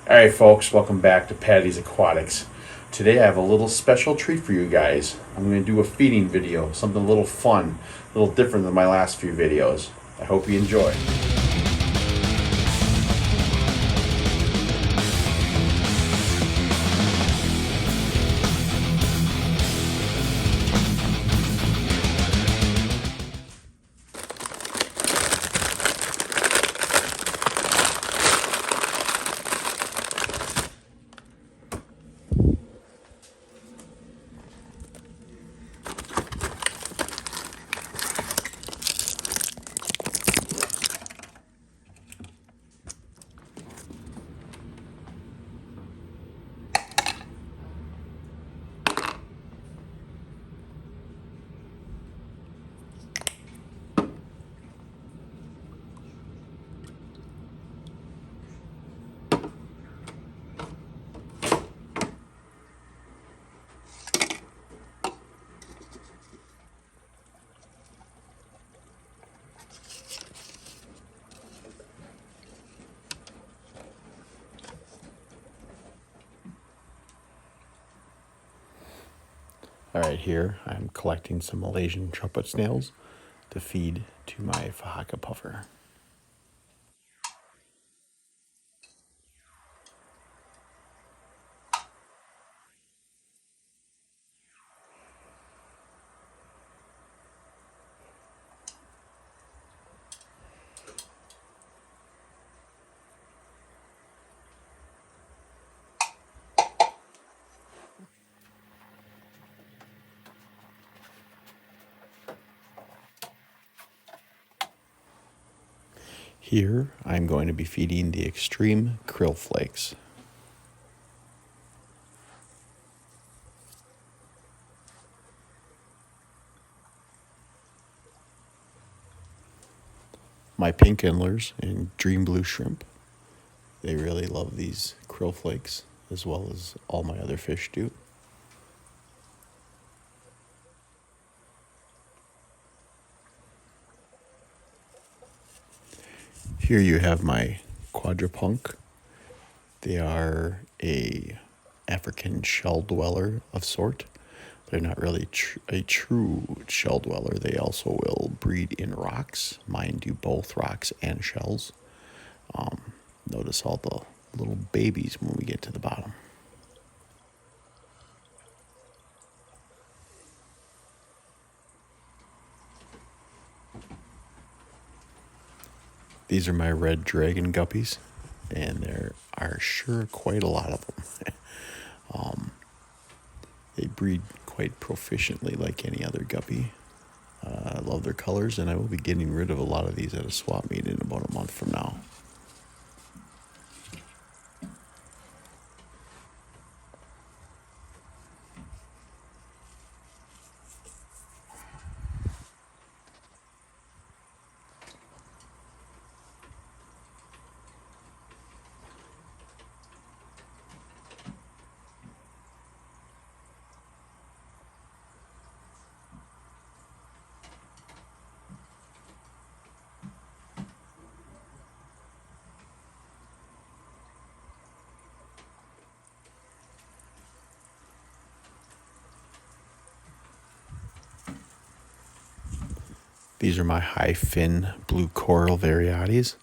Alright folks, welcome back to Patty's Aquatics. Today I have a little special treat for you guys. I'm going to do a feeding video, something a little fun, a little different than my last few videos. I hope you enjoy. Alright, here I'm collecting some Malaysian trumpet snails to feed to my Fahaka puffer. Here I'm going to be feeding the extreme krill flakes. My pink Endlers and dream blue shrimp, they really love these krill flakes as well as all my other fish do. Here you have my quadrupunk. They are a African shell dweller of sort. They're not really a true shell dweller. They also will breed in rocks. Mine do both rocks and shells. Notice all the little babies when we get to the bottom. These are my red dragon guppies, and there are sure quite a lot of them. They breed quite proficiently like any other guppy. I love their colors, and I will be getting rid of a lot of these at a swap meet in about a month from now. These are my high fin blue coral varieties.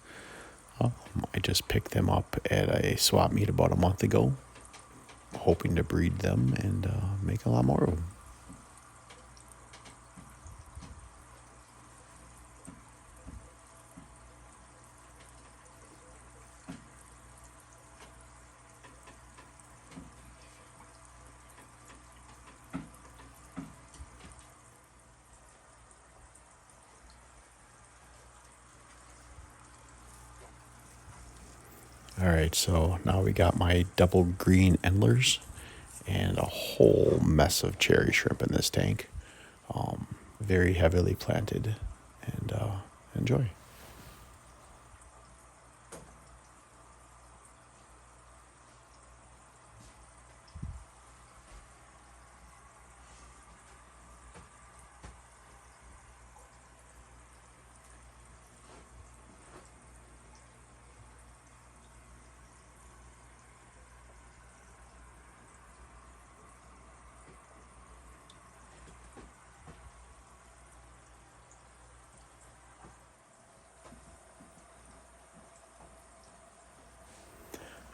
I just picked them up at a swap meet about a month ago, hoping to breed them and make a lot more of them. Alright, so now we got my double green Endlers and a whole mess of cherry shrimp in this tank. Very heavily planted, and enjoy.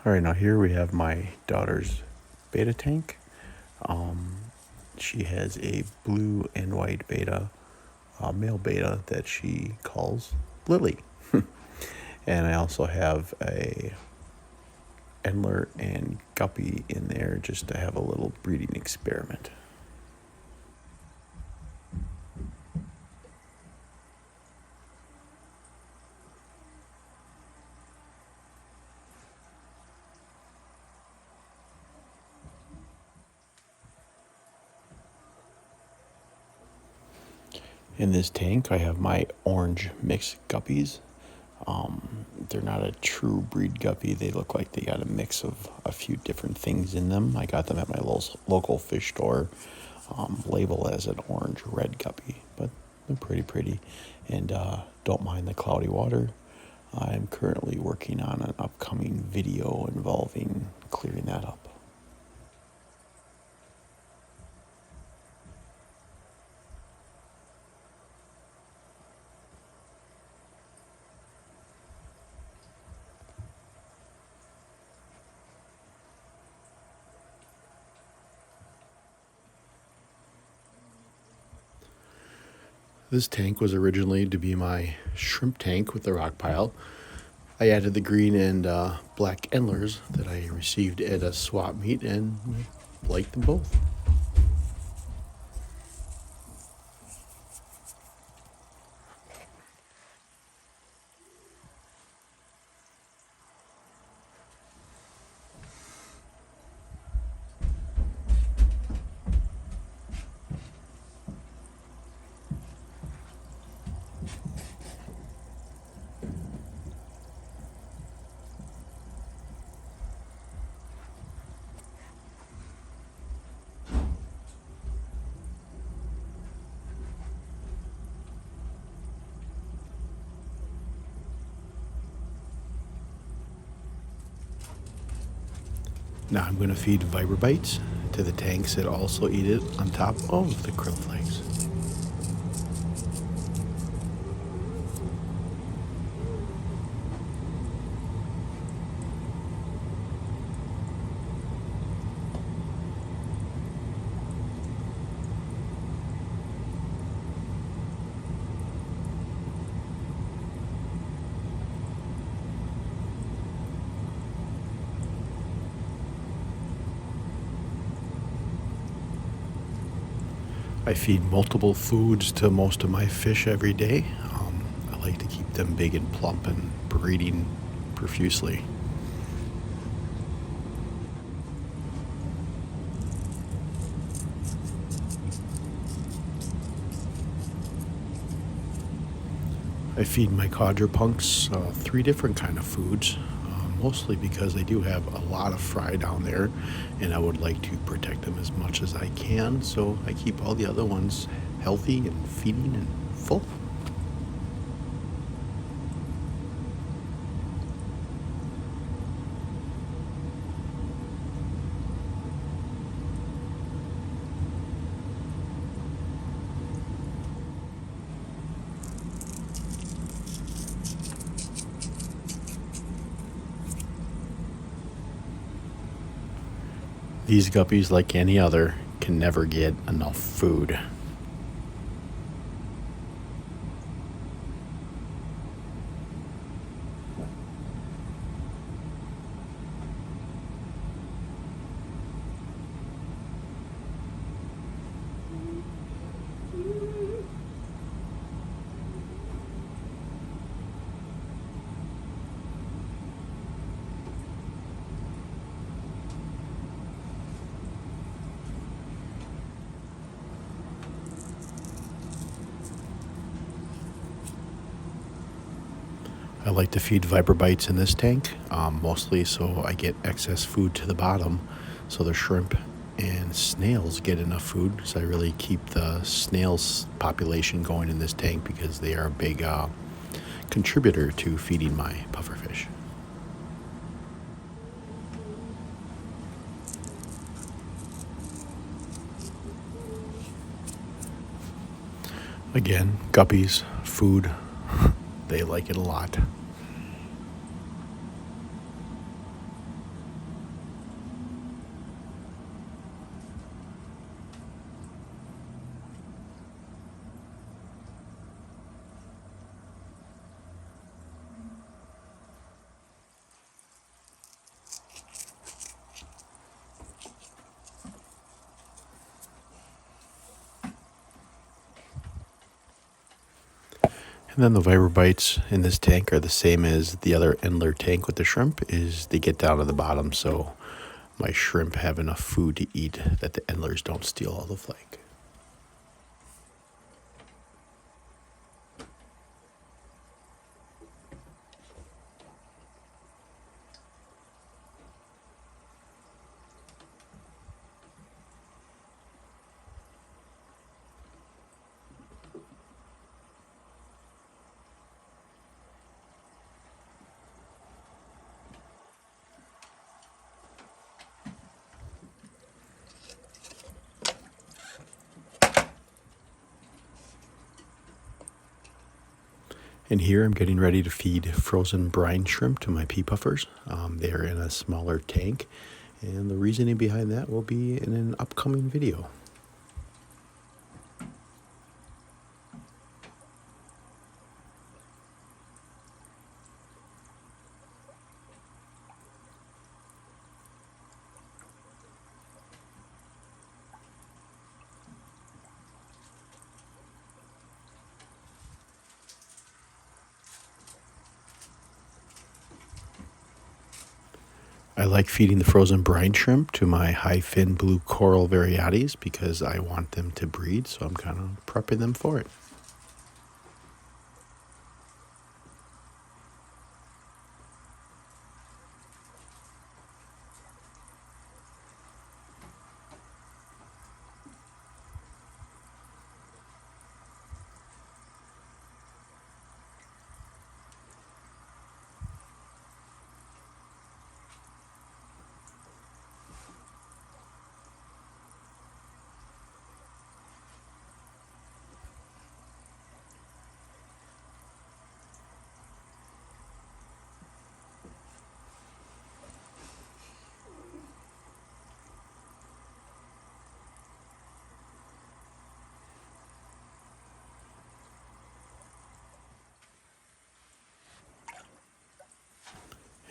All right, now here we have my daughter's betta tank. She has a blue and white betta, male betta that she calls Lily. And I also have a Endler and Guppy in there just to have a little breeding experiment. In this tank, I have my orange mixed guppies. They're not a true breed guppy. They look like they got a mix of a few different things in them. I got them at my local fish store, label as an orange red guppy, but they're pretty. And don't mind the cloudy water. I'm currently working on an upcoming video involving clearing that up. This tank was originally to be my shrimp tank with the rock pile. I added the green and black Endlers that I received at a swap meet and liked them both. Now I'm going to feed Viper Bites to the tanks that also eat it on top of the krill flakes. I feed multiple foods to most of my fish every day. I like to keep them big and plump and breeding profusely. I feed my quadrupunks 3 different kind of foods, mostly because they do have a lot of fry down there, and I would like to protect them as much as I can, so I keep all the other ones healthy and feeding and full. These guppies, like any other, can never get enough food. I like to feed Viper Bites in this tank, mostly so I get excess food to the bottom, so the shrimp and snails get enough food. So I really keep the snails population going in this tank because they are a big contributor to feeding my pufferfish. Again, guppies, food, they like it a lot. And then the viber bites in this tank are the same as the other Endler tank with the shrimp, is they get down to the bottom so my shrimp have enough food to eat that the Endlers don't steal all the flake. And here I'm getting ready to feed frozen brine shrimp to my pea puffers. They're in a smaller tank, and the reasoning behind that will be in an upcoming video. I like feeding the frozen brine shrimp to my high fin blue coral varieties because I want them to breed, so I'm kind of prepping them for it.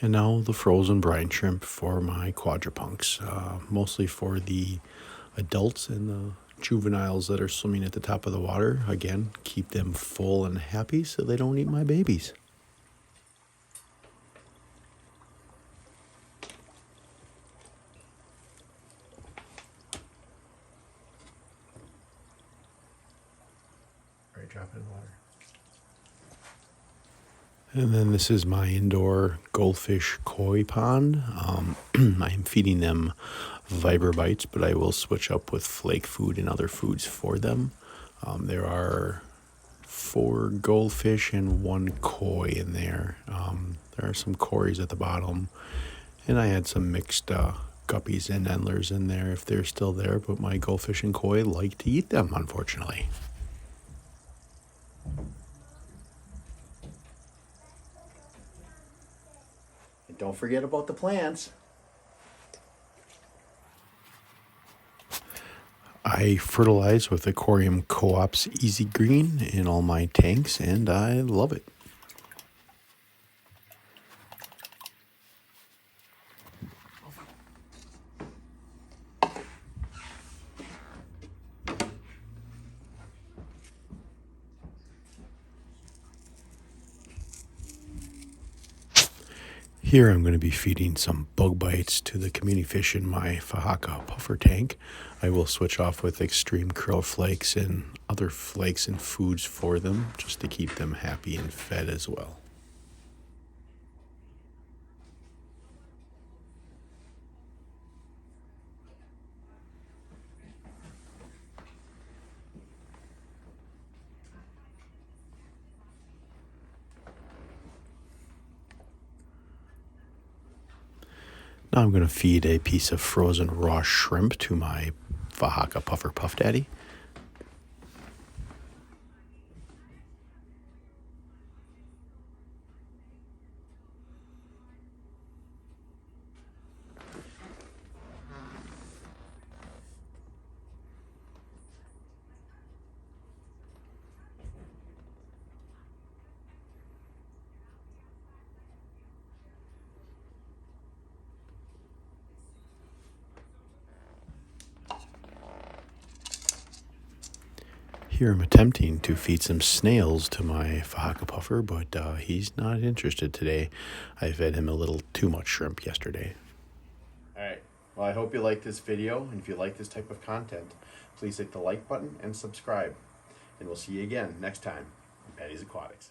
And now the frozen brine shrimp for my quadrupunks, mostly for the adults and the juveniles that are swimming at the top of the water. Again, keep them full and happy so they don't eat my babies. All right, drop it in the water. And then this is my indoor goldfish koi pond. I'm feeding them viber bites, but I will switch up with flake food and other foods for them. There are 4 goldfish and 1 koi in there. There are some cories at the bottom, and I had some mixed guppies and endlers in there if they're still there, but my goldfish and koi like to eat them, unfortunately. And don't forget about the plants. I fertilize with Aquarium Co-op's Easy Green in all my tanks, and I love it. Here I'm going to be feeding some bug bites to the community fish in my Fahaka puffer tank. I will switch off with extreme krill flakes and other flakes and foods for them just to keep them happy and fed as well. Now I'm going to feed a piece of frozen raw shrimp to my Fahaka puffer puff daddy. Here I'm attempting to feed some snails to my Fahaka puffer, but he's not interested today. I fed him a little too much shrimp yesterday. Alright, well I hope you like this video, and if you like this type of content, please hit the like button and subscribe. And we'll see you again next time on Patty's Aquatics.